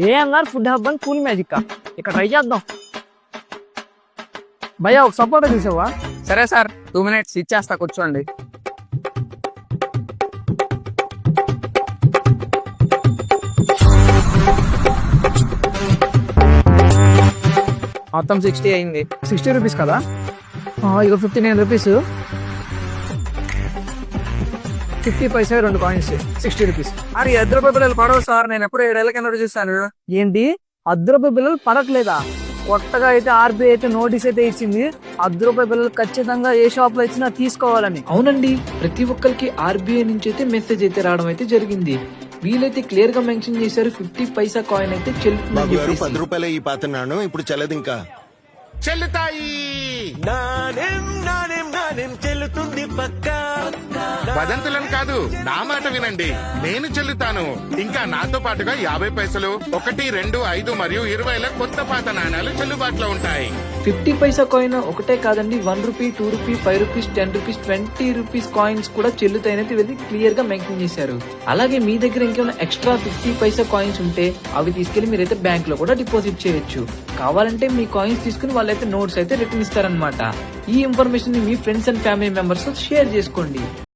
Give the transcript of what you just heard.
ANR food hub and cool magic ఇక్కడ try చేద్దాం. భయ్యా ఒక సపోటా తీసావా? సరే సార్ 2 minutes ఇచ్చేస్తా, కూర్చోండి. మొత్తం 60 అయింది. 60 రూపీస్ కదా, ఇక 59 రూపీస్, 50 పైసా 2 కాయిన్స్, 60 రూపీస్. అరే ₹10 బిల్లలు పడవు సార్, నేను ఎప్పుడు 7 ఏళ్ల కింద చూస్తాను. ఏంటి ₹10 బిల్లలు పడట్లేదా? కొత్తగా అయితే ఆర్బీఐ అయితే నోటీస్ అయితే ఇచ్చింది, ₹10 బిల్లలు ఖచ్చితంగా ఏ షాప్ లో ఇచ్చినా తీసుకోవాలని. అవునండి, ప్రతి ఒక్కరికి ఆర్బీఐ నుంచి అయితే మెసేజ్ అయితే రావడం అయితే జరిగింది. వీలైతే క్లియర్ గా మెన్షన్ చేశారు 50 పైసా కాయిన్ అయితే చెల్లుతుందని చెప్పేసి. ₹10 ఈ పాతన్నాను, ఇప్పుడు చెల్లదు ఇంకా. చెల్లుతాయి. చెల్లుతుంది పక్క. వదంతులను కాదు, నా మాట వినండి. నేను చెల్లుతాను. ఇంకా నాతో పాటుగా 50 పైసలు, 1, 2, 5 మరియు 20 కొత్త పాత నాణాలు చెల్లుబాటులో ఉంటాయి. 50 పైసా కాయిన్ ఒకటే కాదండి, ₹1, ₹2, ₹5, ₹10, ₹20 కాయిన్స్ కూడా చెల్లుతాయనైతే వెళ్ళి క్లియర్ గా మెన్షన్ చేశారు. అలాగే మీ దగ్గర ఇంకేమైనా ఎక్స్ట్రా 50 పైసా కాయిన్స్ ఉంటే అవి తీసుకెళ్లి మీరైతే బ్యాంక్ లో కూడా డిపాజిట్ చేయొచ్చు. కావాలంటే మీ కాయిన్స్ తీసుకుని వాళ్ళైతే నోట్స్ అయితే రిటర్న్ ఇస్తారనమాట. ఈ ఇన్ఫర్మేషన్ ని మీ ఫ్రెండ్స్ అండ్ ఫ్యామిలీ మెంబర్స్ తో షేర్ చేసుకోండి.